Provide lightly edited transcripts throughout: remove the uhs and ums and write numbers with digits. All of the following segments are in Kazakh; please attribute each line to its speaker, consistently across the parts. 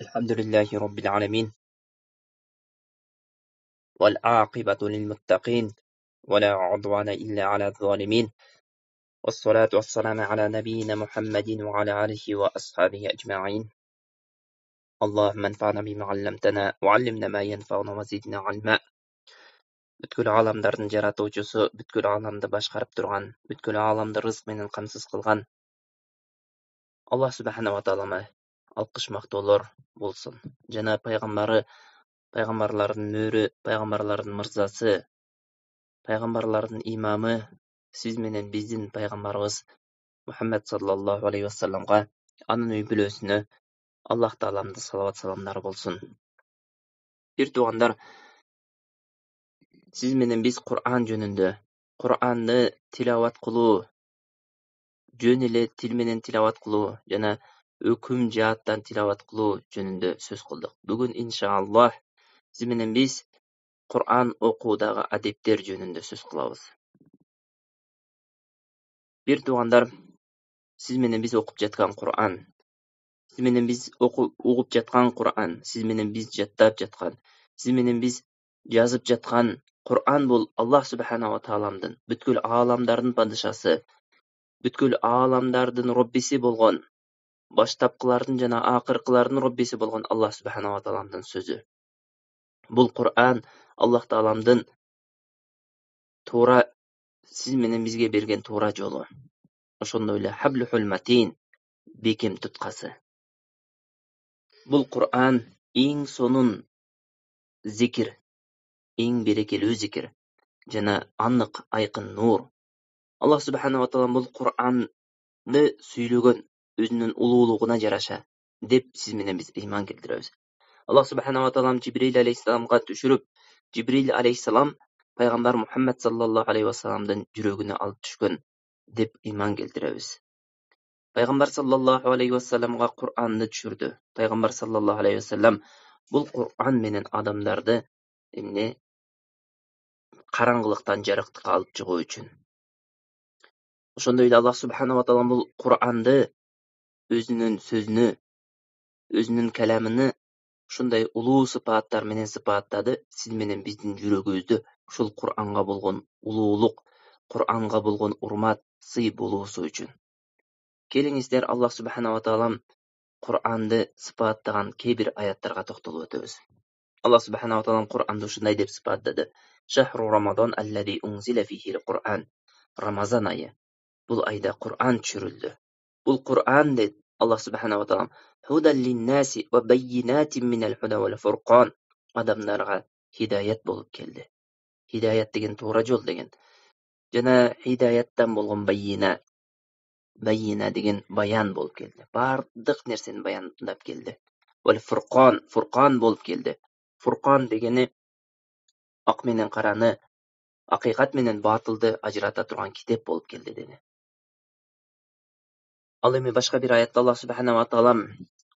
Speaker 1: الحمد لله رب العالمين والعاقبة للمتقين ولا عدوان إلا على الظالمين والصلاة والسلام على نبينا محمد وعلى آله وأصحابه أجمعين. اللهم انفعنا بما علمتنا وعلمنا ما ينفعنا وزدنا علما. Бүткүл аламдардын жаратуучусу, бүткүл аламды башкарып турган, бүткүл аламды рызык менен камсыз кылган Аллах субхана ва таалама алкыш мактоолор болсун. Жана пайгамбарлардын мөрү, пайгамбарлардын мырзасы, пайгамбарлардын имамы, сиз менен биздин пайгамбарыбыз Мухаммад саллаллаху алейхи ва салламга, анын үй бүлөсүнө Аллах тааламдын салават саламдары болсун. Бир туугандар, сиз менен биз Кур'ан жөнүндө, Кур'анды тилават кылуу, жөн эле тил менен тилават кылуу жана өкүм жааттан тилават кылуу жөнүндө сөз кылдык. Бүгүн иншааллах сиз менен биз Кур'ан окуудагы адептер жөнүндө сөз кылабыз. Бир туугандар, сиз менен биз окуп жаткан Кур'ан, сиз менен биз угуп жаткан Кур'ан, сиз менен биз жаттап жаткан, сиз менен биз жазып жаткан Кур'ан бул Аллах субхана ва тааламдын, бүткүл ааламдардын падышасы, бүткүл ааламдардын роббиси болгон, баштапкылардын жана акыркылардын роббиси болгон Аллах субхана ва тааламдын сөзү. Бул Кур'ан Аллах тааламдын туура сиз менен бизге берген туура жолу. Ошондой эле хаблухул матин, бекем туткасы. Бул Кур'ан эң сонун зикир, эң берекелүү зикир жана анык айкын нур. Аллах субхана ва таалам бул Кур'анды сүйлөгөн өзүнүн улуулугуна жараша деп сиз менен биз ыйман келтиребиз. Аллах субхана ва таалам Жибрил алейхиссаламга түшүрүп, Жибрил алейхиссалам пайгамбар Мухаммад саллаллаху алейхи ва салламдын жүрөгүнө алып түшкөн деп ыйман келтиребиз. Пайгамбар саллаллаху алейхи ва салламга Кур'анды түшүрдү. Пайгамбар саллаллаху алейхи ва саллам бул Кур'ан менен адамдарды караңгылыктан жарыктыкка алып чыгуу үчүн. Ошондой эле Аллах субхана ва таалам бул Кур'анды өзүнүн сөзүнө, өзүнүн каламыны ушундай улуу сыпаттар менен сыпаттады. Сиз менен биздин жүрөгүбүздө ушул Кур'анга болгон улуулук, Кур'анга болгон урмат, сый болуусу үчүн. Келиңиздер Аллах субхана ва таалам Кур'анды сыпаттаган кээ бир аяттарга токтолуп өтөбүз. Аллах субхана ва таалам Кур'анды ушундай деп сыпаттады: Шахру Рамадан аллази унзила фихил Кур'ан. Рамазан айы. Бул айда Кур'ан түшүрүлдү. Бул Кур'ан деп Аллах субхана ва таалам худан линнаси ва баййинатин минал худа вал фуркан. Адамдарга хидаят болуп келди. Хидаят деген туура жол деген. Жана хидаяттан болгон баййина деген баян болуп келди. Бардык нерсени баяндап келди. Вал фуркан, фуркан болуп келди. Фуркан дегени ак менен караны, акыйкат менен батылды ажырата турган китеп болуп келди dedi. Ал эми башка бир аятта Аллах субхана ва таалам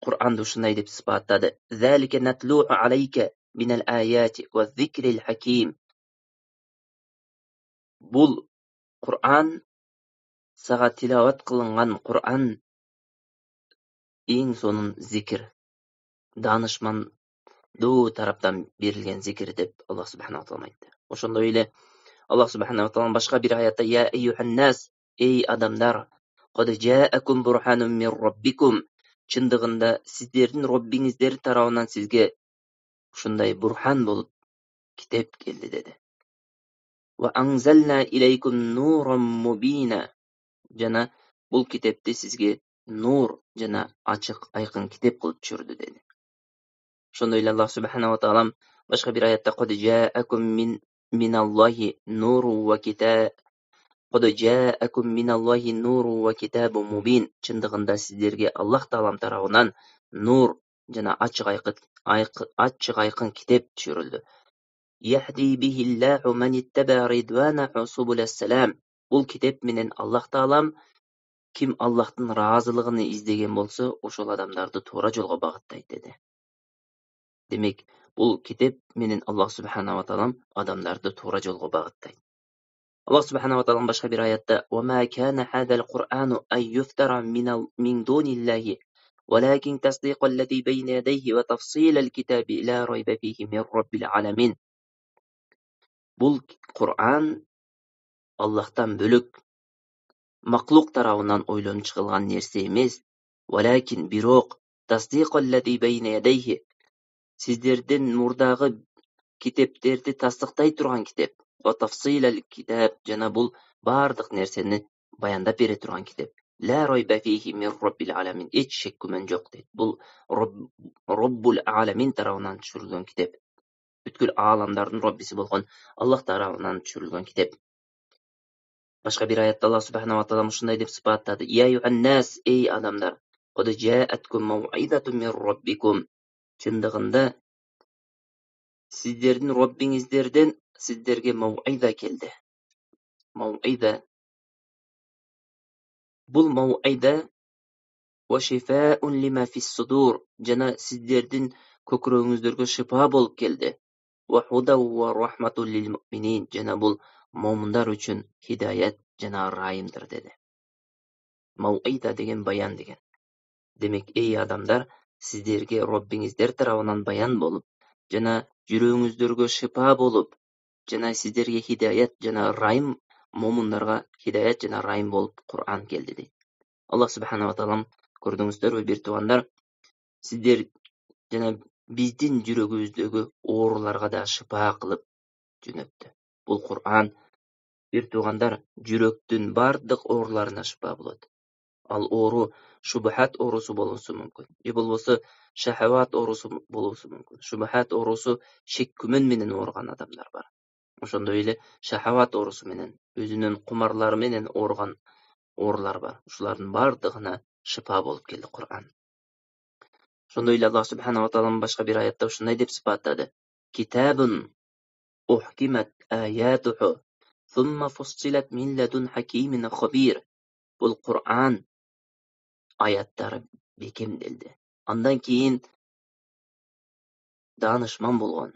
Speaker 1: Кур'анды ушундай деп сыпаттады: "Залика натлуу алейка минал аяти ва зикрил хаким." Бул Кур'ан сага тилават кылынган Кур'ан эң сонун зикир, данышмандуу тараптан берилген зикир деп Аллах субхана ва таалам айтты. Ошондой эле Аллах субхана ва таалам башка бир аятта: "Я айюханнас, эй адамдар, qad ja'akum burhanun min rabbikum." Чындыгында сиздердин Роббиңиздер тарабынан сизге ушундай бурхан болуп китеп келди деди. Ва анзална илейкум нуран мубина. Жана бул китепти сизге нур жана ачык айкын китеп кылып түшүрдү деди. Ошондой эле Аллах субхана ва таалам башка бир аятта qad ja'akum миналлахи нуру ва китаб qad ja'akum миналлахи нуру ва китабун мубин. Чындыгында сиздерге Аллах таалам тарабынан нур жана ачык айкын китеп түшүрүлдү. Яхди бихиллаху ман иттаба ридванаху субулас салам. Бул китеп менен Аллах таалам ким Аллахтын ыраазылыгын издеген болсо, ошол адамдарды туура жолго багыттайт деди. Демек, бул китеп менен Аллах субхана ва таалам адамдарды туура жолго багыттайт. Аллах субхана ва таалам башка бир аятта: "Ва ма кана хадал Кур'ану ай юфтара мин дуниллахи ولكن تصديق الذي بين يديه وتفصيل الكتاب لا ريب فيه من رب العالمين. Бұл Құр'ан Аллахтан бөлік мақлуқ тарауынан ойланып шығылған нәрсе емес. Валакин бирок тасдиқаллази байна ядайхи, сіздерден мурдагы китептерди тасдиктай турган китеп. Ва тафсилал китап, жана бұл бардык нерсени баяндап бере турган китеп. Ла райба фихи мин раббил аламин, эч шек күмөн жок дейт. Бұл Роббул аламин тарауынан түшүрүлгөн китеп. Бүткүл аламдардын Роббиси болгон Аллах тарабынан түшүрүлгөн китеп. Башка бир аятта Аллах субханаху ва таала ушундай деп сыпаттады: "Я юханнас, эй адамдар, код жааткум мауидатун мин раббикум." Чындыгында сиздердин Роббиңиздерден сиздерге мауида келди. Мауида. Бул мауида ва шифаун лима фис судур, жана сиздердин көкүрөгүңүздөргө шифа болуп келди. Ва худа ва рахматул лил муъминин, жана бул момундар үчүн хидаят жана райымдыр деди. Мауида деген баян деген. Демек, эй адамдар, сиздерге Роббиңиздер тарабынан баян болуп, жана жүрөгүңүздөргө шифа болуп, жана сиздерге хидаят жана райым, момундарга хидаят жана райым болуп Кур'ан келди дейт. Аллах субханаху ва таала, көрдүңүздөрбү бир туугандар, сиздер жана биздин жүрөгүбүздөгү ооруларга да шифа кылып жөнөттү. Бул Кур'ан бир туугандар жүрөктүн бардык ооруларына шифа болот. Ал оору шубахат оорусу болушу мүмкүн. Же болбосо шахават оорусу болушу мүмкүн. Шубахат оорусу шек күмөн менен ооруган адамдар бар. Ошондой эле шахават оорусу менен, өзүнүн кумарлары менен ооруган оорулар бар. Ушулардын бардыгына шифа болуп келди Кур'ан. Ошондой эле Аллах субханаху ва таала башка бир аятта ушундай деп сыпаттады: "Китабун ухкимат аятуху, сумма фуссилат мин ладун хакимин хабир." Бул Кур'ан аяттары бекемделди. Андан кийин данышман болгон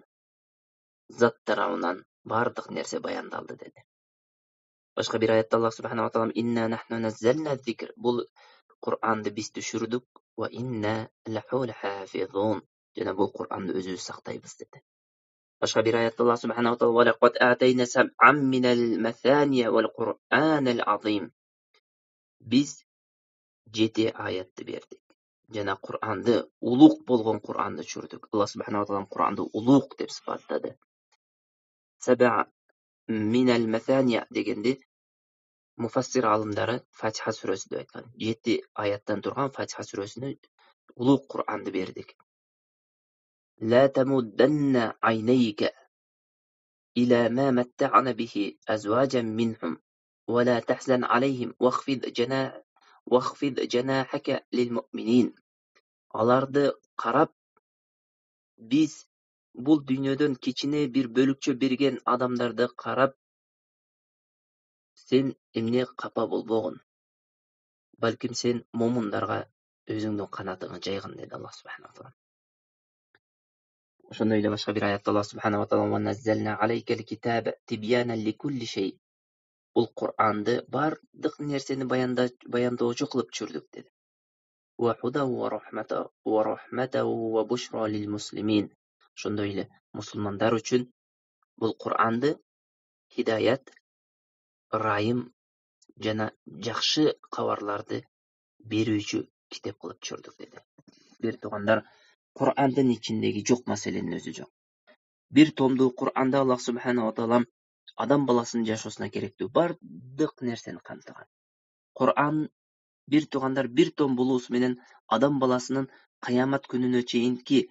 Speaker 1: зат тарабынан бардык нерсе баяндалды деди. Башка бир аятта Аллах субханаху ва таала: "Инна нахну наззална зикр." Бул Кур'анды биз түшүрдүк. "Ва инна лаху хафизун." Жана бул Кур'анды өзүбүз сактайбыз деди. Башка бир аятта Аллах субханаху ва таала: "Ва лакад атайна саб'ан минал масания вал Кур'анал азим." Биз 7 аятты бердик. Жана Кур'анды, улук болгон Кур'анды түшүрдүк. Аллах субханаху ва таала Кур'анды улук деп сыпаттады. Саб'a минал масания дегенде муфассир алымдары Фатиха сүрөсү деп айткан. 7 аяттан турган Фатиха сүрөсүнө улук Кур'анды бердик. Ла тамудданна айнайка иля ма маттa'na bihi azwajan minhum wa la tahzan alayhim واخفض جناحك للمؤمنين. Аларды карап, биз бул дүйнөдөн кичине бир бөлүкчө берген адамдарды карап, сен эмне капа болбогун. Балким сен момундарга өзүңдүн канатыңы жайгын деди Аллах субханаху ва таала. Ошондой эле башка бир аятта Аллах субханаху ва таала: "Ва наззална алейкал китаба тибьяна ликулли шей." Бул Кур'анды бардык нерсени баяндоочу кылып түшүрдүк деди. Ва худа ва рахмата ва бушра лил муслимин. Ошондой эле мусулмандар үчүн бул Кур'анды хидаят, райым жана жакшы кабарларды берүүчү китеп кылып түшүрдүк деди. Бир туугандар, Кур'андын ичиндеги жок маселенин өзү жок. Бир томдуу Кур'анда Аллах субханаху ва таала адам баласынын жашоосуна керектүү бардык нерсени камтыган. Кур'ан бир туугандар бир том болуусу менен адам баласынын кыямат күнүнө чейинки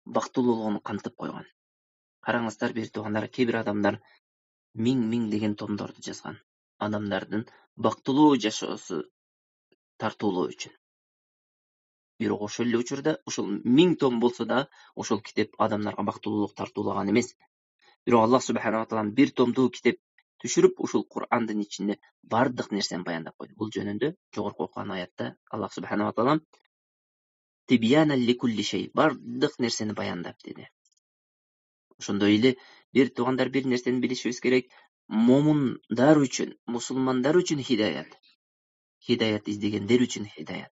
Speaker 1: бактылуулугун камтып койгон. Караңыздар бир туугандар, кээ бир адамдар миң деген томдорду жазган. Адамдардын бактылуу жашоосу тартуулоо үчүн. Бирок ошол эле учурда ошол 1000 том болсо да ошол китеп адамдарга бактылуулук тартуулаган эмес. Бирок Аллах субханаху ва таала бир томдуу китеп түшүрүп, ушул Кур'андын ичинде бардык нерсени баяндап койду. Бул жөнүндө жогорку окуган аятта Аллах субханаху ва таала тибьяна ликулли шей, бардык нерсени баяндап деди. Ошондой эле бир туугандар бир нерсени билишибиз керек. Момундар үчүн, мусулмандар үчүн хидаят. Хидаят издегендер үчүн хидаят.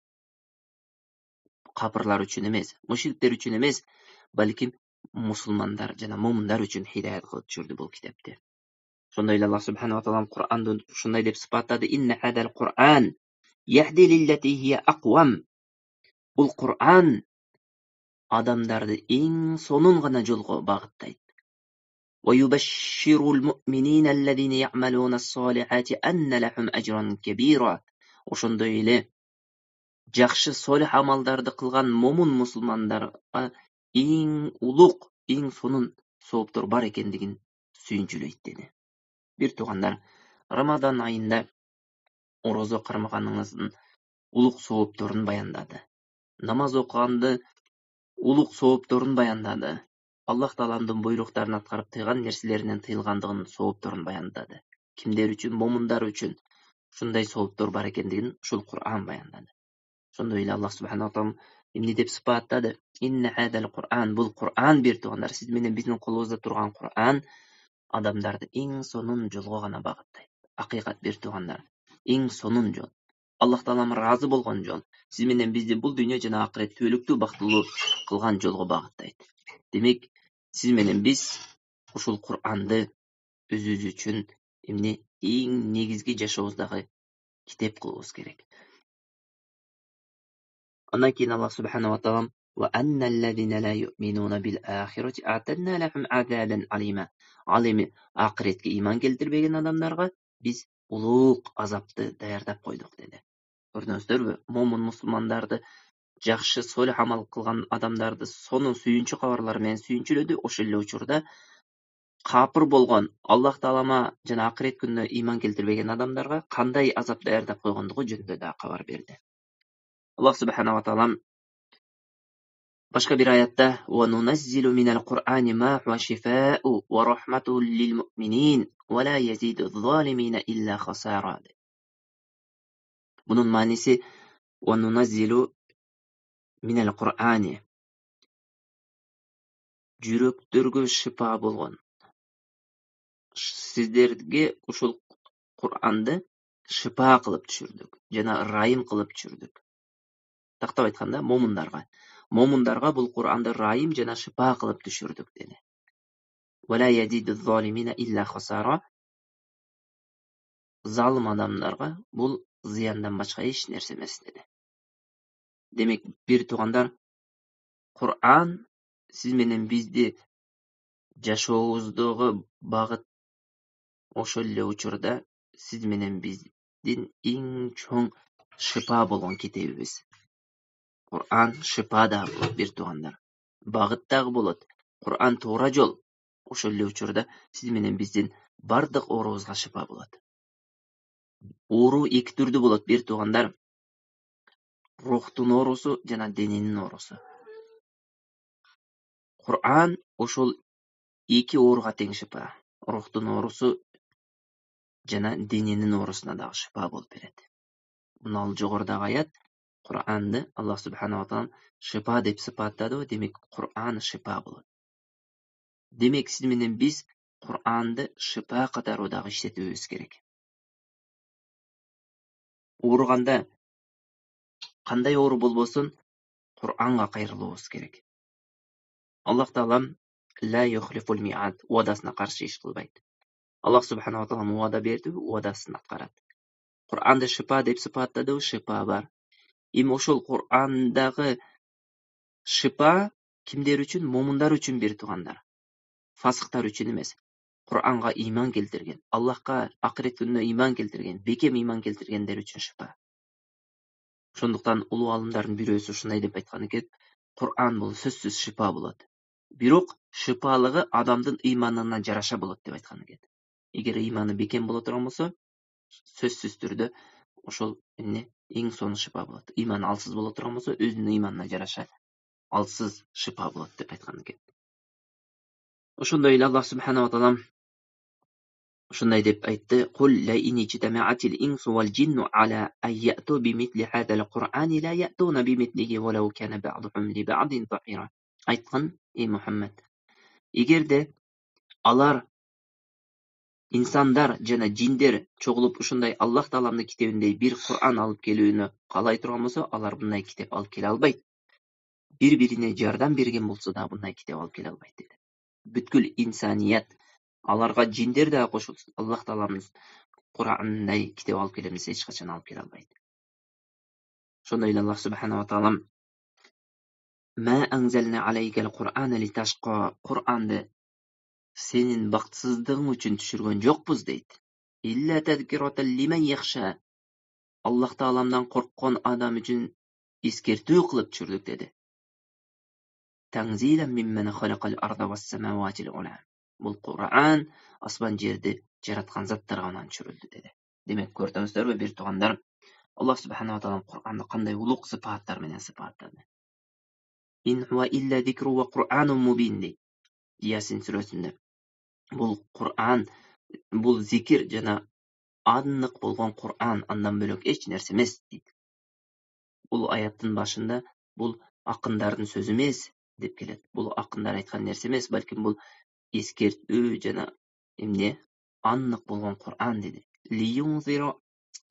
Speaker 1: kapırlar üçün emes, müşrikler üçün emes, balkim musulmanlar jana mu'minlar üçün hidayet kılıp düşürdü bu kitapte. Şonday Allah subhanahu wa ta'ala Kur'an'da şunday dep sıfatladı: "İnne hadal Kur'an yahdi lillati hiye aqwam." Bu Kur'an adamlardı en sonun gana jolga bagıtlaydı. Ve yubashshirul mu'minina ya'maluna as-salihati anna lahum ajran kabira. Oşonday ele jakşı solih amaldardy kılgan momun musulmanlarga en uluk, en sonun sowaplar bar ekendigin süýünçüleydi. Bir tuğanlar, Ramazan ayında oroza karmaganыңыздın uluk sowaplaryn bayandadı. Namaz okugandy uluk sowaplaryn bayandadı. Allah Taalanın buyruklarını atkarıp tıygan nerselerinden tıyılgandygyn sowaplaryn bayandadı. Kimler üçün? Momunlar üçün şunday sowaplar bar ekendigin şol Kur'an bayandadı. Şonda ile Allah subhanahu wa ta'ala imni dep sıfatladı: "İnne hadal Kur'an." Bul Kur'an bir tuğanlar, siz menen bizning kolubuzda turgan Kur'an adamlardı en sonun jolga gana bagıtlaydı. Hakikat bir tuğanlar, en sonun jol. Allah Taalam razı bolgan jol. Siz menen bizi bul dünýä jana ahiret tölüktü bagtly kılgan jolga bagıtlaydı. Demek siz menen biz uşul Kur'andy özüz üçün emne en negizgi jaşabızdagy kitap kılybız gerek. Ondan keyin Allah subhanahu wa ta'ala ve ennellezine la yu'minuna bil ahireti a'tadna lahum azaban alima. Alimi ahiretke iman keltirmegen adamlarga biz uluk azapty daýardap koyduk dedi. Gördüňizderbi? Momun musulmandardy jakşı solih amal kılgan adamlardy sonun süýünçü kabarlary menen süýünçüledi. Oşelle uçurda kapır bolgan Allah Taalama jana ahiret gününe iman keltirmegen adamlarga kanday azap daýardap koýgandygy jönünde de kabar berdi. Allah subhanahu wa ta'ala başka bir ayette وَنُنَزِّلُ مِنَ الْقُرْآنِ مَا هُوَ شِفَاءٌ وَرَحْمَةٌ لِلْمُؤْمِنِينَ وَلَا يَزِيدُ الظَّالِمِينَ إِلَّا خَسَارًا. Bunun manisi وَنُنَزِّلُ مِنَ الْقُرْآنِ jüreklerge şifa bolgan. Sizlerge uşul Kur'andy şifa kılıp düşürdük. Jana rahim kılıp düşürdük. Taktap aytkanda momunlarga bul Kur'andy rahim jana şifa kılıp düşürdük dedi. وَلَا يَزِيدُ الظَّالِمِينَ إِلَّا خَسَارًا. Zalim adamlarga bul ziyandan başka hiç nerse emes dedi. Demek bir tuğandar, Kur'an siz menen bizdi jaşabybızdagy bagyt oşolle uçurda siz menen bizdin en çoň şifa bolgan kitebimiz. Kur'an şifa da bolat bir tuğandar. Bagyt da bolat. Kur'an toğra jol. Oşolle uçurda siz menen bizdin bardyk oorubuzga şifa bolat. Oru iki türlü bolat bir tuğandar. Ruhtun orusu jana deninin orusu. Kur'an oşol iki oruga teň şifa. Ruhtun orusu jana deninin orusuna da şifa bolup beredi. Bunal jogordaky ayat Kur'andy Allah subhanahu wa ta'ala şifa dep sıfatlady. Demek Kur'an şifa bolat. Demek siz menen biz Kur'andy şifa katarynda işletibimiz gerek. Uruganda kanday oru bolbosun Kur'anga kaýrylybız gerek. Allah Taala la yuhliful mi'ad, wadasyna karşı iş kılbaydı. Allah subhanahu wa ta'ala wada berdi, wadasyny atgarat. Kur'anda şifa dep sıfatlady, şifa bar. Em oşol Kur'andagy şifa kimler üçün? Momunlar üçün bir tuğandar. Fasıklar üçün emes. Kur'anga iman keltirgen, Allah'a ahiret gününe iman keltirgen, bekem iman keltirgenler üçün şifa. Şonduktan ulu alımların biröýüsü şunday dep aytgan eken, Kur'an bol sözsüz şifa bolat. Birok şifalygy adamdyn imanyna jaraşa bolat dep aytgan eken. Eger imany bekem bola turgan bolsa, sözsüz türde oşol en sonu şifa bolat. İman alsız bola turgan bolsa, özünün imanyna jaraşa alsız şifa bolat dep aytgan eken. Oşonday Allah subhanahu wa ta'ala şunday dep aýtdy: "Qul la in ijtama'atil insu wal jinnu ala an ya'tu bimithli hadzal Qur'ani la ya'tuna bimitlihi walau kana ba'duhum li ba'din zahira." Aýtgyn, ey Muhammed, egerde alar insandar jana jinler çogulup uşunday Allah Taalamyň kitebindeý bir Kur'an alyp gelýüni galaý turgan bolsa, alar bunday kitap alyp kele albaýdy. bir-birine жардам берген болса да, bunday kitap alıp kele albaydı dedi. Бүткүл insaniyat, alarga jinler de koşulsun. Allah Taalamız Kur'an'day kitap alıp kelemiz hiç kaçan alıp kele albaydı. Şonda Allah Subhanahu wa Taala Ma anzalna aleykel Kur'ana litashqa. Kur'an'da senin baksızlığın için düşürgen jokpuz deydi. İlla tezkiratan limen yakhsha. Allah Taalamdan korkkan adam için iskertүү kılıp düşürdük dedi. Tanzilen mimmen halaqal arda was semawatil ula. Bu Kur'an asman жерди жараткан заттардан düşürüldü dedi. Demek gördüңүздөр ve bir tuğanlar Allah Subhanahu wa Taala Kur'an'da kanday uluk sıfatlar menen sıfatladı. İn huwa illa zikru ve Kur'anun mubin deydi. Yasin surasında. Bu Kur'an, bu zikir jana anlık bolgan Kur'an andan bölök hiç nerse emes deydi. Bu ayatın başında bu akındarın sözü emes dep keledi. Bu akınдар aytkan nerse emes, balkim bu eskertүү jana emne anlık bolgan Kur'an dedi.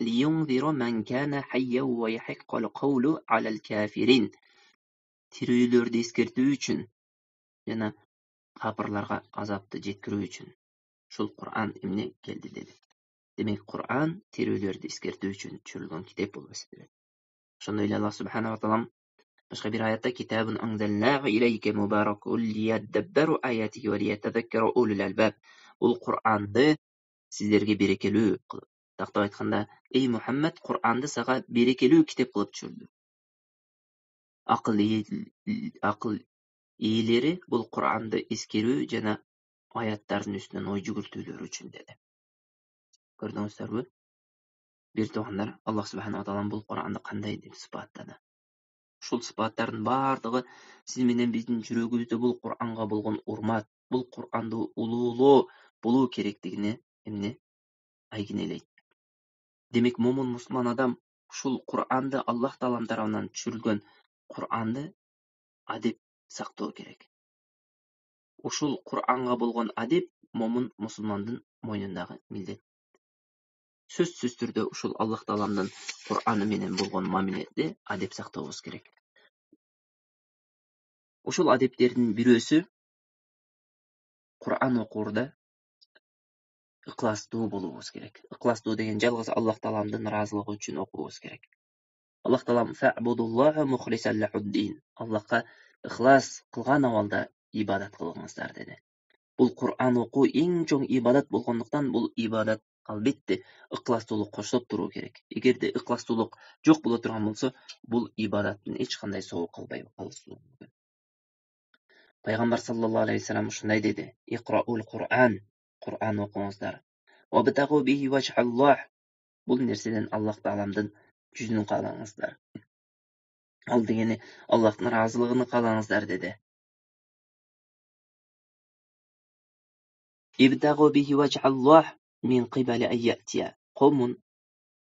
Speaker 1: Liyunzira men kana hayyan ve yahiqqal qawlu alal kafirin. Tirüylördi eskertүү üçün jana kapırlarga azapты jetkirүү üçün şol Kur'an emne geldi dedi. Demek Kur'an tirüylördi eskertүү üçün düşürülgen kitap bolsa gerek. Şonda ile Allah Subhanahu wa Taala başka bir ayette kitabun anzalnahu ileyke mubarakun liyadabbaru ayatihi ve liyetezekkeru ulul albab. Ul Kur'an'da sizlerge berekelүү kılıp. Taqta aytkanda, ey Muhammed, Kur'an'da sağa berekelүү kitap kılıp düşürdü. Akıl iyileri bul Kur'an'da eskerүү jana ayatların üstünden oy jugurtүүлөр üçün dedi. Gördüңүздөр bir tuğanlar Allah Subhanahu wa Taala bul Kur'an'da kanday dep sıfatladı. Şol sıfattardын bardыгы siz menen bizdin жүрөгүбүздө bul Kur'an'a bolgon urmat, bul Kur'an'da ulуулoo bolуу керектигине эмне айгинелейт. Demek momun Müslüman adam şol Kur'an'da Allah Taalam tarafından düşürülgen Kur'an'da adep saktoo gerek. Uşul Kur'an'a bolgon adep momun Müslümandın moynundagy millet. Söz türde uşul Allah Taalamdan Kur'an'ı menen bolgon muamelede adep saktoobuz gerek. Uşul adeplerinin birösü Kur'an okurda ıklasdуу bolubuz gerek. Iklasdуу degen жалгыз Allah Taalamdan razılığı üçün okubuz gerek. Allah Taalam fa'budullaha mukhlisan lahuddin. Allah'a ihlas kılgan awalda ibadat kılыңыздар dedi. Bul Kur'an oku en çoğun ibadat bolgonduktan bul ibadat albatta ıklasdуулuk koşup duruu gerek. Egerde ıklasdуулuk jok bola turgan bolsa, bul ibadatın hiç kanday soğuk kılbay kalışı mümkün. Peygamber sallallahu aleyhi ve sellem şunday dedi: "İqra'ul Kur'an, Kur'an okuңuzдар. Ve betagu bihi vajhallah. Bul nerseden Allah Taalamdan yüzünü kalaڭızдар. Al degeni Allah'ın razılığını kalaڭızдар dedi. İbtagu bihi vajhallah min qibali en ya'tiya qawmun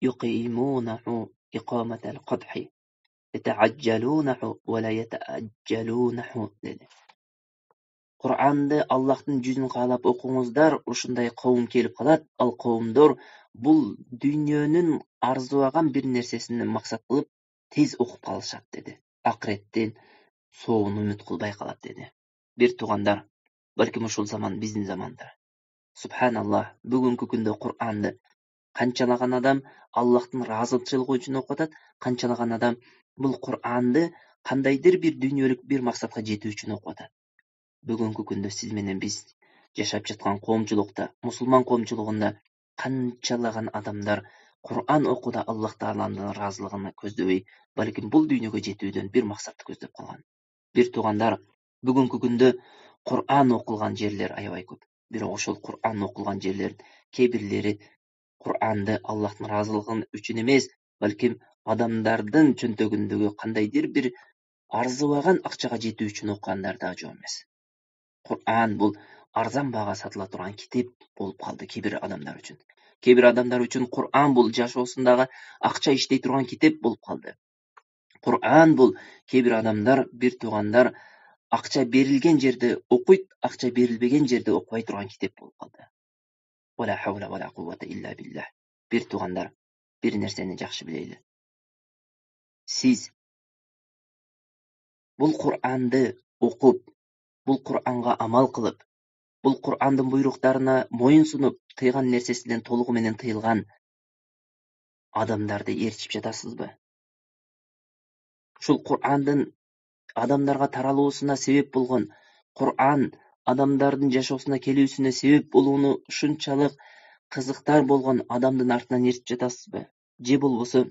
Speaker 1: yuqimunahu iqamatal qadhi yeta'ajjalunahu ve la yeta'ajjalunahu dedi. Kur'an'da Allah'ın yüzünü kalap okuңuzдар, uşunday kavum kelip kalat, al kavumdor bul dünyanın arzuagan bir nersesini maksat kılıp tez okup kalışat dedi. Akiretten soğunu ümit kılbay kalat dedi. Bir tuğandar, balkim uşul zaman bizdin zamandır. Subhanallah, bugünkü günde Kur'an'da kançalagan adam Allah'ın razılçılığı üçün okutat, kançalagan adam bul Kur'an'da kandaydır bir dünyelik bir maksatga jetүү üçün okutat. Bugünkü günde siz menen biz yaşap жатқан коомчулукта, musulman koomчулугунда kançalagan adamlar Kur'an okuda Allah Taalamdan razılığını көздөбөй, balkim bul dünýege jetүүдөн bir maksatty көздөп kalgan. Bir tuğandar, bugünkü günde Kur'an okulgan jerler aябай köp. Biri oşol Kur'an okulgan jerlerin kebirleri Kur'an'da Allah'ın razılığın üçün emes, balkim adamdardın çöntögündögi kandaydyr bir arzuagan akçaga jetүү üçün okuganlar da jok emes. Kur'an bul arzan bağa satıla turan kitap bolup kaldı kebir adamlar üçün. Kebir adamlar üçün Kur'an bul jaşoosundagı akça işley turgan kitap bolup kaldı. Kur'an bul kebir adamlar bir tuğandar akça berilgen jerde okuyt, akça berilbegen jerde okubay turgan kitap bolup kaldı. Wala havla wala kuvvete illa billah. Bir tuğandar bir nerseni jakşı bileyli. Siz Бул Кур'анды окуп, бул Кур'анга амал кылып, бул Кур'андын буйруктарына моюн сунуп, тыйган нерсесинен толугу менен тыйылган адамдарды ээрчип жатасызбы? Ушул Кур'андын адамдарга таралуусуна себеп болгон, Кур'ан адамдардын жашоосуна келүүсүнө себеп болууну ушунчалык кызыктар болгон адамдын артынан ээрчип жатасызбы? Же болбосо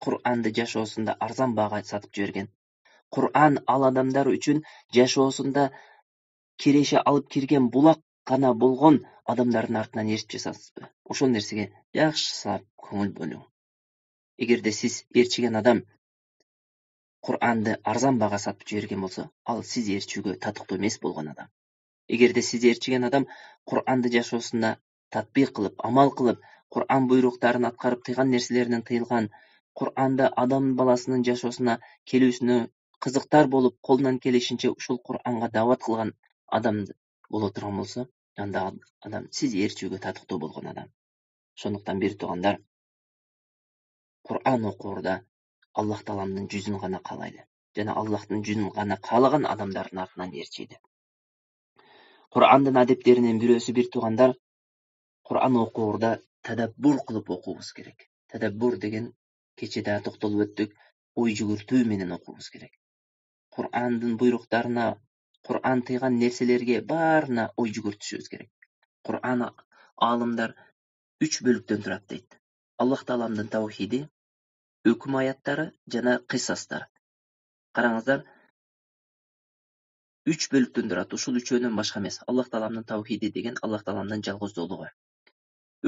Speaker 1: Кур'анды жашоосунда арзан баага сатып жиберген, Кур'ан ал адамдар үчүн жашоосунда киреше алып кирген булак гана болгон адамдардын артынан ээрчип жатасызбы? Ошол нерсеге жакшылап көңүл бөлүң. Эгерде сиз ээрчиген адам Кур'анды арзан баага сатып жиберген болсо, ал сиз ээрчүүгө татыктуу эмес болгон адам. Эгерде сиз ээрчиген адам Кур'анды жашоосунда татбик кылып, амал кылып, Кур'ан буйруктарын аткарып, тыйган нерселеринен тыйылган, Кур'анды адам баласынын жашоосуна келүүсүнө кызыктар болуп, колунан келишинче ушул Кур'анга даават кылган адам боло турган болсо, анда адам сиз ээрчүүгө татыктуу болгон адам. Ошондуктан бир туугандар, Кур'ан окуурда Аллах Тааламдын жүзүн гана каалайлы жана Аллахтын жүзүн гана каалаган адамдардын артынан ээрчийли. Кур'андын адептеринен бирөөсү бир туугандар, Кур'ан окуурда тадаббур кылып окуубуз керек. Тадаббур деген кече да токтолуп өттүк, ой жүгүртүү менен окуубуз керек. Кур'андын буйруктарына, Кур'ан тыйган нерселерге баарына ой жүгүртүшүбүз керек. Кур'ан аалымдар 3 бөлүктөн турат дейт. Аллах Тааламдын таухиди, өкүм аяттары жана кыссастар. Караңыздар, 3 бөлүктөн турат. Ушул үчөөнөн башка эмес. Аллах Тааламдын таухиди деген Аллах Тааламдын жалгыздуулугу.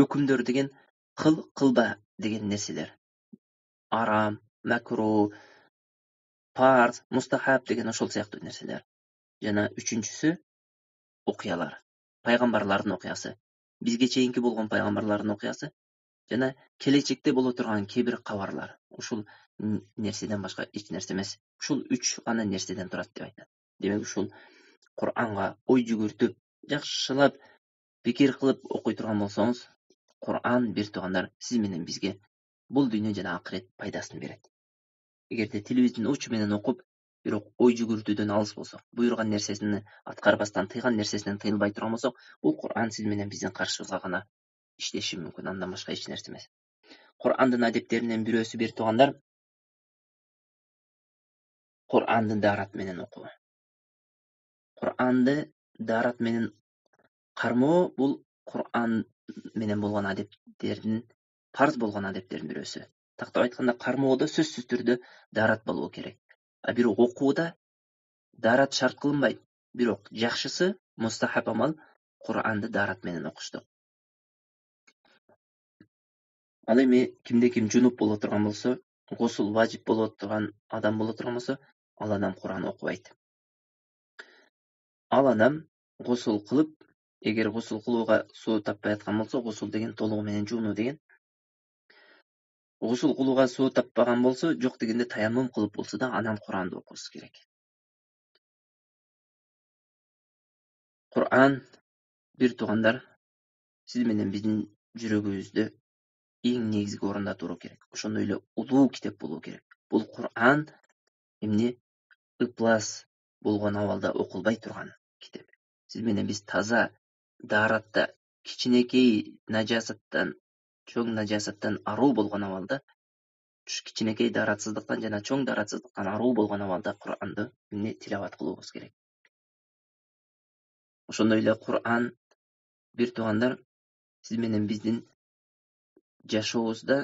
Speaker 1: Өкүмдөр деген кыл, кылба деген нерселер. Арам, макру, фарз, мустахаб деген ошол сыяктуу нерселер. Жана үчүнчүсү окуялар. Пайгамбарлардын окуясы. Бизге чейинки болгон пайгамбарлардын окуясы жана келечекте боло турган кээ бир кабарлар. Ушул нерседен башка эч нерсе эмес. Ушул 3 гана нерседен турат деп айтат. Демек ушул Кур'анга ой жүгүртүп, жакшылап пикир кылып окуй турган болсоңуз, Кур'ан бир туугандар сиз менен бизге бул дүйнө жана акырет пайдасын берет. Эгерде тилибиздин учу менен окуп, бирок ой жүгүртүүдөн алыс болсок, буйруган нерсесин аткарбастан, тыйган нерсесинен тыйылбай турган болсок, бул Кур'ан сиз менен биздин каршыбызга гана иштеши мүмкүн, андан башка эч нерсе эмес. Кур'андын адептеринен бирөөсү бир туугандар, Кур'анды даарат менен окуу. Кур'анды даарат менен кармоо бул Кур'ан менен болгон адептердин, парз болгон адептердин бирөөсү. Тактап айтканда, кармоодо сөзсүз түрдө даарат болуу керек. А бирок окууда даарат шарт кылынбайт. Бирок жакшысы мустахаб амал Кур'анды даарат менен окуштук. Ал эми кимде ким жунуп боло турган болсо, гусул важип боло турган адам боло турган болсо, ал адам Кур'ан окубайт. Ал адам гусул кылып, эгер гусул кылууга суу таппай аткан болсо, гусул деген толугу менен жуунуу деген. Гусул кылууга суу таппаган болсо, жок дегенде таяммум кылып болсо да анан Кур'анды окуш керек. Кур'ан бир туугандар сиз менен биздин жүрөгүбүздө эң негизги орунда туруу керек. Ошондой эле улуу китеп болуу керек. Бул Кур'ан эмне ыплас болгон абалда окулбай турган китеп. Сиз менен биз таза дааратта кичинекей нажасаттан, чоң нажасаттан аруу болгон абалда, кичинекей дааратсыздыктан жана чоң дааратсыздыктан аруу болгон абалда Кур'анды эмне тилават кылуубуз керек. Ошондой эле Кур'ан бир туугандар сиз менен биздин жашообузда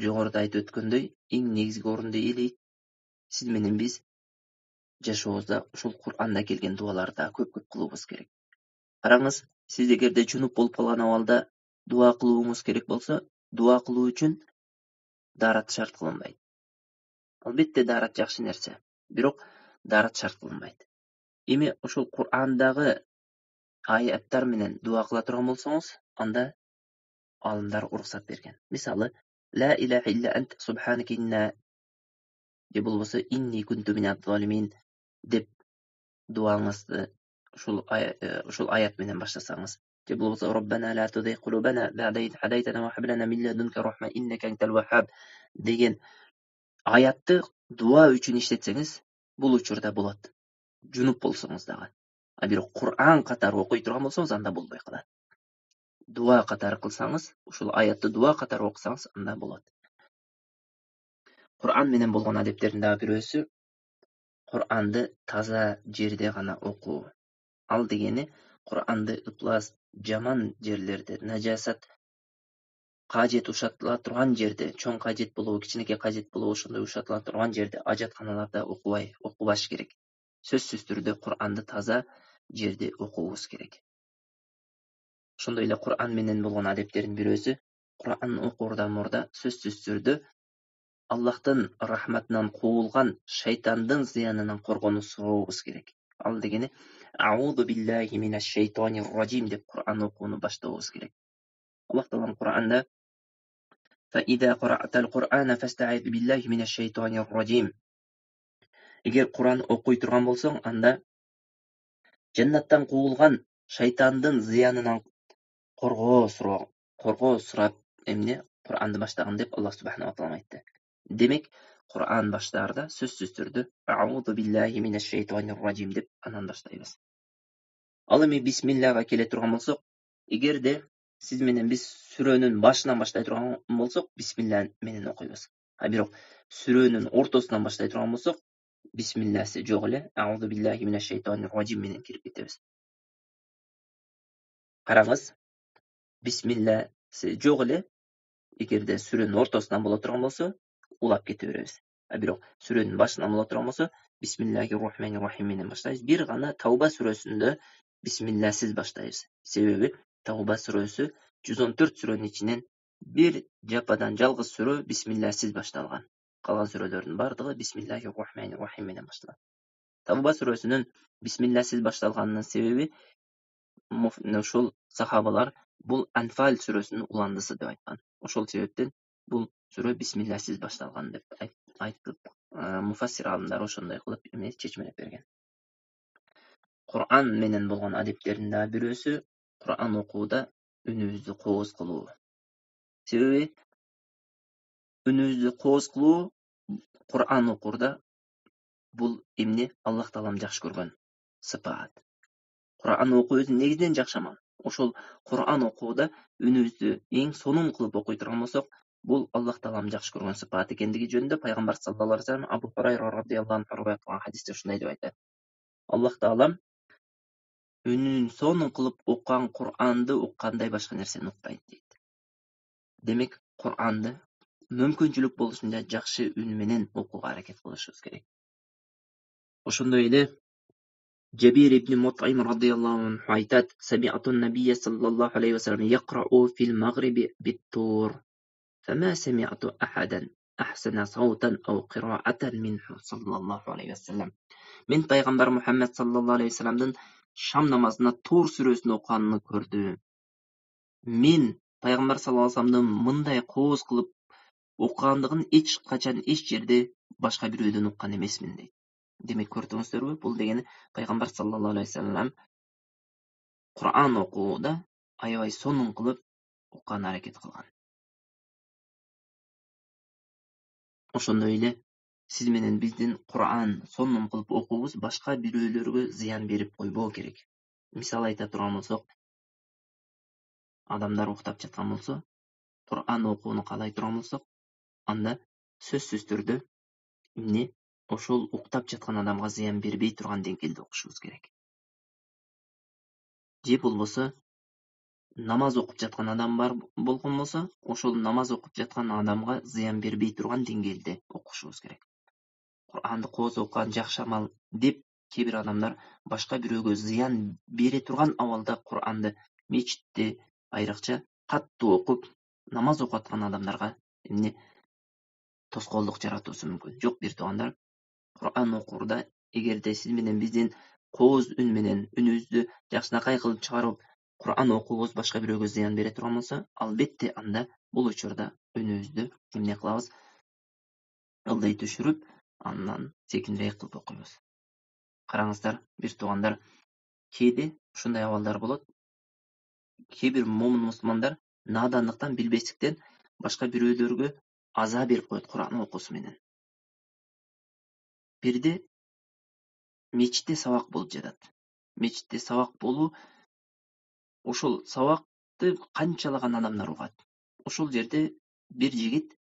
Speaker 1: жогоруда айтып өткөндөй эң негизги орунду ээлейт. Сиз менен биз жашообузда ушул Кур'анда келген дуаларды көп-көп кылуубуз керек. Караңыз, сиз эгерде жунуп болуп калган абалда дуа кылууңуз керек болсо, дуа кылуу үчүн даарат шарт кылынбайт. Албетте даарат жакшы нерсе, бирок даарат шарт кылынбайт. Эми ушул Кур'андагы аяттар менен дуа кыла турган болсоңуз, анда алымдар уруксат берген. Мисалы, ла илаха илля ант субханака инна же болбосо инни кунту миназ залимин деп дуаңызды ушул аят менен баштасаңыз, же болбосо роббана ла тузиг кулубана ба'да ид хадайтана ва хаб лана мин ладунка рахма иннака антал ваххаб деген аятты дуа үчүн иштетсеңиз, бул учурда болот. Жунуп болсоңуз дагы. А бирок Кур'ан катары окуй турган болсоңуз, анда болбой калат. Дуа катары кылсаңыз, ушул аятты дуа катары окусаңыз, анда болот. Кур'ан менен болгон адептердин дагы бирөөсү Кур'анды таза жерде гана окуу. Ал дегени Кур'анды ыплас, жаман жерлерде, нажасат кажет ушатыла турган жерде, чоң кажет болобу, кичинекей кажет болобу, ошондой ушатыла турган жерде, ажатканаларда окубаш керек. Сөзсүз түрдө Кур'анды таза жерде окуубуз керек. Ошондой эле Кур'ан менен болгон адептердин бирөөсү Кур'ан окуурдан мурда сөзсүз түрдө Аллахтын рахматынан куулган шайтандын зыянынан коргонуу сурообуз керек. Ал дегени Аузу биллахи минаш шайтанир раджим деп Кур'ан окууну баштообуз керек. Аллах таалам Кур'анда فإذا قرأت القرآن فاستعذ بالله من الشيطان الرجيم. Эгер Кур'ан окуй турган болсоң, анда жаннаттан куулган шайтандын зыянынан коргоо сурап Кур'анды баштаган деп Аллах субхана ва таала айтты. Демек, Кур'ан баштаарда сөзсүз түрдө Аузу биллахи минаш шайтанир раджим деп анан баштайбыз. Ал эми бисмиллага келе турган болсок, эгерде сиз менен биз сүрөнүн башынан баштай турган болсок, бисмилла менен окуйбуз. А бирок сүрөнүн ортосунан баштай турган болсок, бисмилласы жок эле, Аузу биллахи минаш шайтанир раджим менен кирип кетебиз. Караңыз, бисмилласы жок эле, эгерде сүрөнүн ортосунан боло турган болсо, улап кете беребиз. А бирок сүрөнүн башынан боло турган болсо, бисмиллахир рахманир рахим менен баштайбыз. Бир гана Тауба сүрөсүндө бисмилласыз баштайбыз. Себеби Тауба сүрөсү 114 сүрөнүн ичинен бир жападан жалгыз сүрө бисмилласыз башталган. Калган сүрөлөрдүн бардыгы бисмиллахир рахманир рахим менен башталат. Тауба сүрөсүнүн бисмилласыз башталганынын себеби ошол сахабалар бул Анфал сүрөсүнүн уландысы деп айткан. Ошол себептен бул сүрө бисмилласыз башталган деп айтып, муфассир алымдар ошондой кылып чечмелеп берген. Кур'ан менен болгон адептердин да бирөөсү Кур'ан окууда үнүбүздү кооз кылуу. Себеби үнүбүздү кооз кылуу Кур'ан окуурда бул эмне Аллах таалам жакшы көргөн сыпат. Кур'ан окуу өзү негизинен жакшы амал. Ошол Кур'ан окууда үнүбүздү эң сонун кылып окуй турган болсок, бул Аллах таалам жакшы көргөн сыпат экендиги жөнүндө пайгамбар саллаллаху алейхи ва саллям Абу Хурайра радыйаллаху анху айткан хадисте ушундай деп айтат. Аллах таалам үнүн сонун кылып окуган Кур'анды уккандай башка нерсени укпайт дейт. Демек, Кур'анды мүмкүнчүлүк болушунча жакшы үн менен окууга аракет кылышыбыз керек. Ошондой эле Жабир ибн Мут'им радыйаллаху анху айтат: "Сами'атун набийя саллаллаху алейхи ва саллям яқрау фил магриби бит-тур, фама сами'ату ахадан ахсана саутан ау қираатан минху саллаллаху алейхи ва саллям." Мен пайгамбар Мухаммад саллаллаху алейхи ва салламдын шам намазына Тур сүрөсүн окуганын көрдүм. Мен пайгамбар саллаллаху алейхи ва салламдын мындай кооз кылып окугандыгын эч качан эч жерде башка бирөөдөн уккан эмесмин дейт. Демек, көрдүңүздөрбү, бул дегени пайгамбар саллаллаху алейхи ва саллям Кур'ан окууда аябай сонун кылып уккан аракет кылган. Ошондой эле сиз менен биздин Кур'ан сонун кылып окуубуз башка бирөөлөргө зыян берип койбоо керек. Мисал айта турган болсок, адамдар уктап жаткан болсо, Кур'ан окууну каалай турган болсок, анда сөзсүз түрдө ошол уктап жаткан адамга зыян бербей турган деңгээлде окушубуз керек. Же болбосо намаз окуп жаткан адам бар болгон болсо, ошол намаз окуп жаткан адамга зыян бербей турган деңгээлде окушубуз керек. Кур'анды кооз окуган жакшы амал деп кээ бир адамдар башка бирөөгө зыян бере турган абалда Кур'анды мечитте айрыкча каттуу окуп, намаз окуп аткан адамдарга тоскоолдук жаратуусу мүмкүн. Жок, бир туугандар, Кур'ан окуурда эгерде сиз менен биздин кооз үн менен үнүбүздү жакшынакай кылып чыгарып Кур'ан окуубуз башка бирөөгө зыян бере турган болсо, албетте анда бул учурда үнүбүздү эмне кылабыз? Ылдый түшүрүп, андан секинирээк кылып окуйбуз. Караңыздар, бир туугандар, кээде ушундай абалдар болот. Кээ бир момун мусулмандар надандыктан, билбестиктен башка бирөөлөргө аза берип коет Кур'ан окуусу менен. Бирде мечитте сабак болуп жатат. Мечитте сабак болуу, ошол сабакты канчалаган адамдар угат. Ошол жерде бир жигит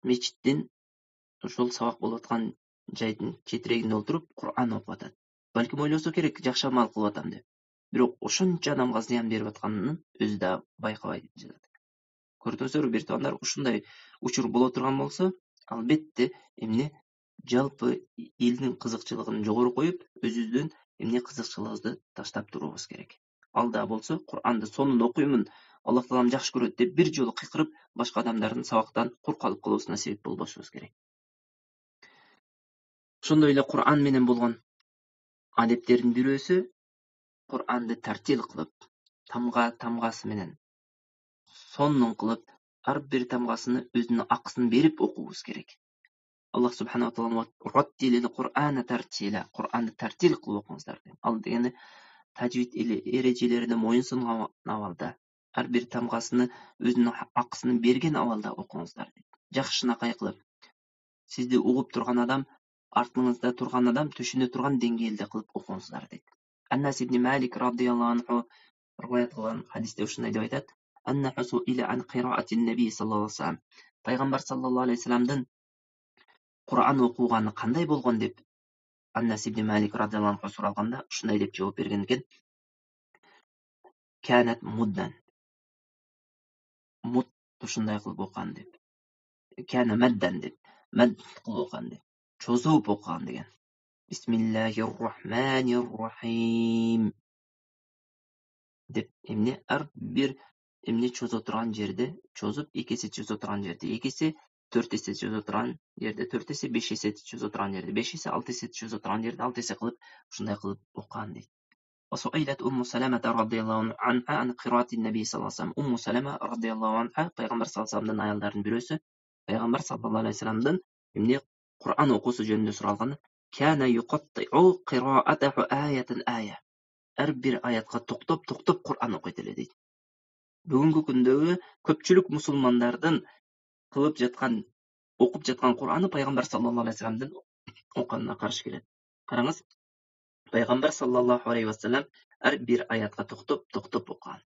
Speaker 1: мечиттин ошол сабак болуп аткан жайдын четирегинде отуруп Кур'ан окуп атат. Балким ойлосо керек, жакшы амал кылып атам деп. Бирок ошончо адамга зыян берип атканын өзү да байкабай жатат. Көрдүңүздөр, бир туугандар, ушундай учур боло турган болсо, албетте эмне жалпы элдин кызыкчылыгын жогору коюп, өзүбүздүн эмне кызыкчылыгыбызды таштап туруубуз керек. Ал да болсо Кур'анды сонун окуймун, Аллах таалам жакшы көрөт деп бир жолу кыйкырып, башка адамдардын сабактан кур калып калуусуна себеп болбошубуз керек. Ошондой эле Кур'ан менен болгон адептердин бирөөсү Кур'анды тартил кылып, тамгасы менен сонун кылып, ар бир тамгасыны өзүнүн акысын берип окуубуз керек. Аллах субханала таала раттилил Кур'ана тартила, Кур'анды тартил кылып окуңуздар деп. Ал дегени тажвид эрежелерине моюнсунган абалда, ар бир тамгасыны өзүнүн акысын берген абалда окуңуздар деп. Жакшынакай кылып, сизди угуп турган адам, артыңызда турган адам түшүнө турган деңгээлде кылып окуңуздар дейт. Аннас ибн Малик радыйаллаху анху риваят кылган хадисте ушундай деп айтат: "Аннахусу иля ан кираатин наби саллаллаху алейхи вассалам." Пайгамбар саллаллаху алейхи вассаламдын Кур'ан окуганы кандай болгон деп Аннас ибн Малик радыйаллаху анху суралганда ушундай деп жооп берген экен: "Канат муддан." Муд ушундай кылып окуган деп. Кана маддан деп. Мад кылып окуган деп. Чозуп окуган деген. Бисмиллахир-рахманир-рахим деп эмне ар бир эмне чозо турган жерде чозуп, эки эсе чозо турган жерде эки эсе, 4 эсе чозо турган жерде 4 эсе, 5 эсе чозо турган жерде 5 эсе, 6 эсе чозо турган жерде 6 эсе кылып ушундай кылып окуган дейт. وسئلت أم سلمة رضي الله عنها عن قراءة النبي صلى الله عليه وسلم. أم سلمة رضي الله عنها Пайгамбар саллаллаху алейхи ва салламдын аялдарынын бирөөсү, Пайгамбар саллаллаху алейхи ва салламдын эмне Кур'ан окуусу жөнүндө суралган. Кана юқатти'у қираатаху аятан ая. Ар бир аятка токтоп Кур'ан окуйт эле дейт. Бүгүнкү күндөгү көпчүлүк мусулмандардын кылып жаткан, окуп жаткан Кур'аны Пайгамбар саллаллаху алейхи ва салламдын окуганына каршы келет. Караңыз, Пайгамбар саллаллаху алейхи ва саллам ар бир аятка токтоп окуган.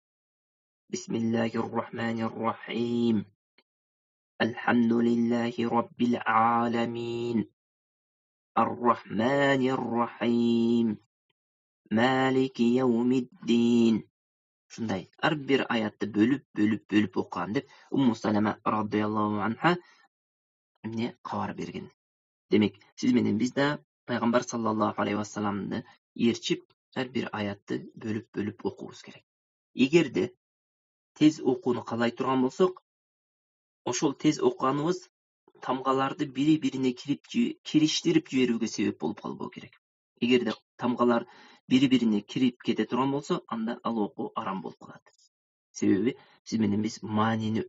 Speaker 1: Бисмиллахир-рахманир-рахим. Алхамдулиллахи раббил аламин. Ар-рахманир-рахим. Малики яумиддин. Шундай ар бир аятты бөлүп окуган деп Умму Салама радыйаллаху анха эмне кабар берген. Демек, сиз менен биз да Пайгамбар саллаллаху алейхи ва салламды ээрчип, ар бир аятты бөлүп окуубуз керек. Эгерде тез окууну каалай турган болсок, ошол тез окуганыбыз тамгаларды бири-бирине кириштирип жиберүүгө себеп болуп калбоо керек. Эгерде тамгалар бири-бирине кирип кете турган болсо, анда ал окуу арам болуп калат. Себеби сиз менен биз маанини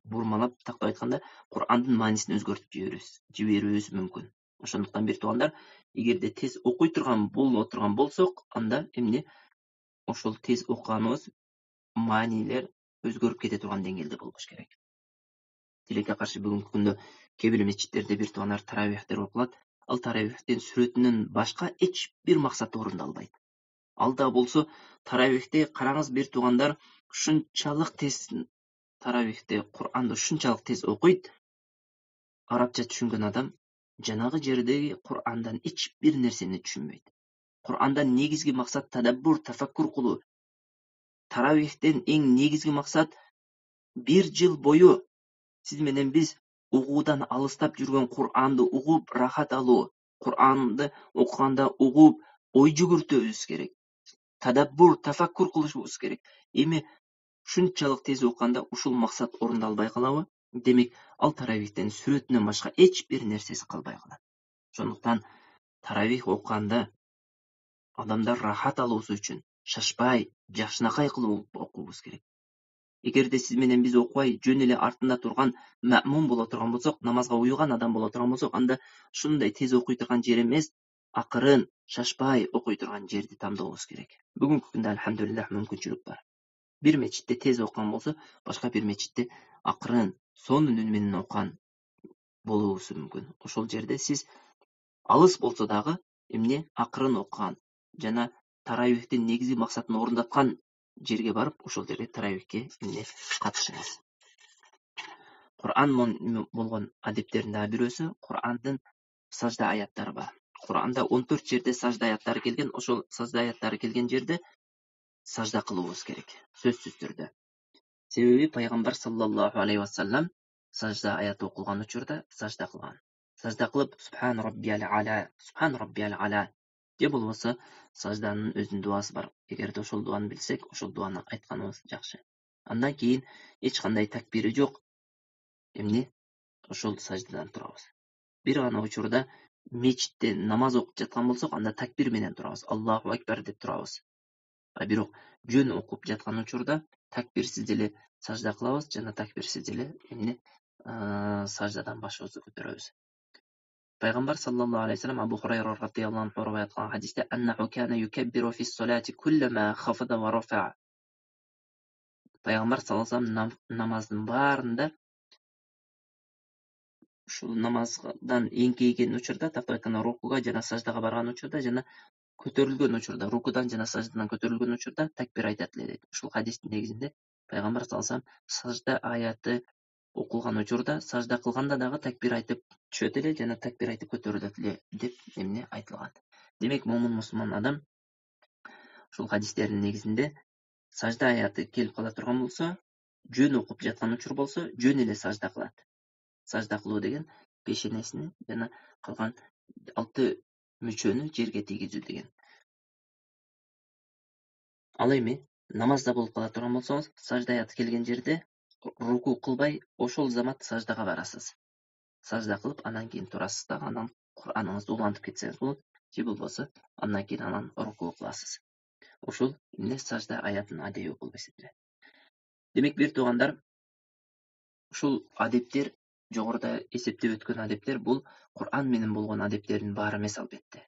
Speaker 1: бурмалап, тактап айтканда, Кур'андын маанисин өзгөртүп жиберүүбүз мүмкүн. Ошондуктан бир туугандар, эгерде тез окуй турган болсок, анда эмне ошол тез окуганыбыз маанилер өзгөрүп кете турган деңгээлде болбош керек. Тилекке каршы бүгүнкү күндө кээ бир мечиттерде бир туугандар таравихтер окулат. Ал таравихтин сүрөтүнөн башка эч бир максат орундалбайт. Ал да болсо таравихте караңыз бир туугандар, ушунчалык тез таравихте Кур'анды ушунчалык тез окуйт. Арабча түшүнгөн адам жанагы жердеги Кур'андан эч бир нерсени түшүнбөйт. Кур'андан негизги максат тадаббур, тафаккур кылуу. Таравихтен эң негизги максат бир жыл бою сиз менен биз угуудан алыстап жүргөн Кур'анды угуп, рахат алуу, Кур'анды окуганда угуп, ой жүгүртөбүз керек. Тадаббур, тафаккур кылышыбыз керек. Эми ушунчалык тез окуганда ушул максат орундалбай калабы? Демек, ал таравихтен сүрөтүнөн башка эч бир нерсеси калбай калат. Ошондуктан таравих окуганда адамдар рахат алуусу үчүн шашпай, жакшынакай кылып окуубуз керек. Эгерде сиз менен биз окубай, жөн эле артында турган маъмум боло турган болсок, намазга уюган адам боло турган болсок, анда ушундай тез окуй турган жер эмес, акырын, шашпай окуй турган жерди тандообуз керек. Бүгүнкү күндө алхамдулиллах мүмкүнчүлүк бар. Бир мечитте тез окуган болсо, башка бир мечитте акырын, сонун үн менен окуган болуусу мүмкүн. Ошол жерде сиз алыс болсо дагы эмне акырын окуган жана таравихтин негизги максатын орундаткан жерге барып ошол жерде таравихке эмне катышыңыз. Кур'ан болгон адептердин дагы бирөөсү Кур'андын сажда аяттары бар. Кур'анда 14 жерде сажда аяттары келген, ошол сажда аяттары келген жерде сажда кылуубуз керек, сөзсүз түрдө. Себеби пайгамбар саллаллаху алейхи вассалам сажда аят окулган учурда сажда кылган. Сажда кылып субхан раббиял ала же болбосо сажданын өзүнүн дуасы бар. Эгерде ошол дуаны билсек, ошол дуаны айтканыбыз жакшы. Андан кийин эч кандай такбири жок. Эмне? Ошол саждадан турабыз. Бир гана учурда мечитте намаз окуп жаткан болсок, анда такбир менен турабыз. Аллаху акбар деп турабыз. Бирок жөн окуп жаткан учурда такбирсиз деле сажда кылабыз жана такбирсиз деле эмне саждадан башыбызды көтөрөбүз. Пайгамбар саллаллаху алейхи вассалам Абу Хурайра радhiyallahu anhu риваят кылган хадисте аннаху кана юкаббиру фис салати куллама хафада ва рафа. Пайгамбар саллаллаху алейхи вассалам намаздын баарында ушул намаздан эңкейген учурда, таптай айтканда рукуга жана саждага барган учурда жана көтөрүлгөн учурда, рукудан жана саждадан көтөрүлгөн учурда такбир айтат эле дейт. Ушул хадистин негизинде пайгамбар саллаллаху алейхи вассалам сажда аяты окулган учурда сажда кылганда дагы такбир айтып түшөт эле жана такбир айтып көтөрүлөт эле деп эмне айтылган. Демек, момун мусулман адам ушул хадистердин негизинде сажда аяты келип кала турган болсо, жөн окуп жаткан учур болсо, жөн эле сажда кылат. Сажда кылуу деген пешенесини жана калган 6 мүчөнү жерге тийгизүү деген. Ал эми намазда болуп кала турган болсоңуз, сажда аяты келген жерде руку кылбай, ошол замат саждага барасыз. Сажда кылып, андан кийин турасыз да, анан Кур'аныңызды улантып кетсеңиз болот, же болбосо андан кийин анан руку кыласыз. Ошол эмне сажда аятынын адеби болуп эсептелет. Демек, бир туугандар, ушул адептер, жогоруда эсептеп өткөн адептер бул Кур'ан менен болгон адептердин баары эмес албетте.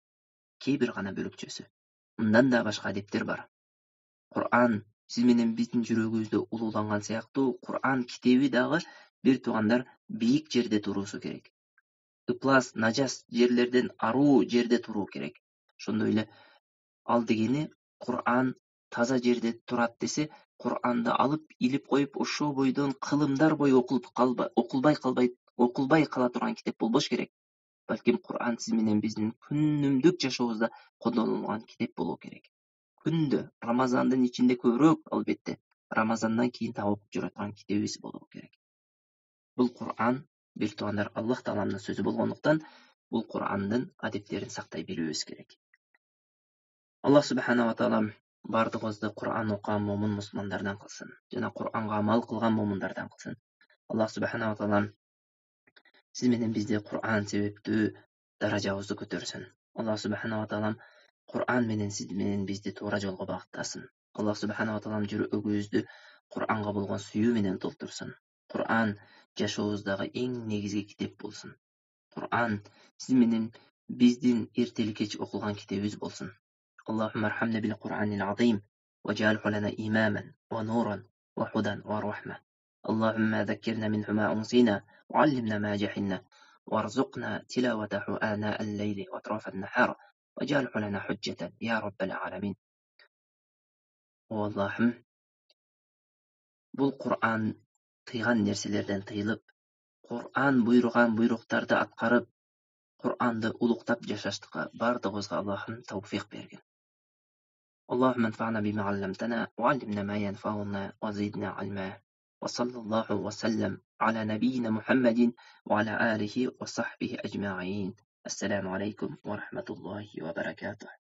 Speaker 1: Кээ бир гана бөлүкчөсү. Мындан да башка адептер бар. Кур'ан сиз менен биздин жүрөгүбүздө улууланган сыяктуу, Кур'ан китеби дагы бир туугандар бийик жерде туруусу керек. Ыплас, нажас жерлерден аруу жерде туруу керек. Ошондой эле ал дегени Кур'ан таза жерде турат десе, Кур'анды алып илип коюп, ошо бойдон кылымдар бою окулбай кала турган китеп болбош керек. Балким Кур'ан сиз менен биздин күнүмдүк жашообузда колдонулган китеп болуу керек. Күндө, Рамазандын ичинде көбүрөөк, албетте, Рамазандан кийин да окуп жүрө турган китебибиз болуу керек. Бул Кур'ан, бир туугандар, Аллах Тааланын сөзү болгондуктан, бул Кур'андын адептерин сактай билүүбүз керек. Аллах субханаху ва таала бардыгыбызды Кур'ан окуган момун мусулмандардан кылсын, жана Кур'анга амал кылган момундардан кылсын. Аллах субханаху ва таала сиз менен бизди Кур'ан себептүү даражабызды көтөрсүн. Аллах субханаху ва таала Кур'ан менен сиз менен бизди туура жолго багыттасын. Аллах субханаху ва таала жүрөгүбүздү Кур'анга болгон сүйүү менен толтурсун. Кур'ан жашообуздагы эң негизги китеп болсун. Кур'ан сиз менен биздин эртели кеч окулган китебибиз болсун. Аллахумма архамна бил Кур'анил азим ва жа'алху лана имаман ва нуран ва худан ва рахма. Аллахумма заккирна минху ма унсина ва алlimna ma jahilna warzuqna tilawatahu ana al-layli wa atraf an-nahar wa ja'alhu lana hujjatan ya rabbal alamin. O Allah'ım, bul Kur'an tıygan nerselerden tıyılıp, Kur'an buyurgan buyruktарды atkарып, Kur'an'ды uluqtap yaşaştıqa bardığızga Allah'ım tawfiq bergin. Allahümme enfa'na bima allamtana wa allimna ma yanfa'una wa zidna ilma. Wa sallallahu wa sallam ala nabiyyina Muhammadin wa ala alihi wa sahbihi ajma'in. Assalamu alaikum wa rahmatullahi wa barakatuh.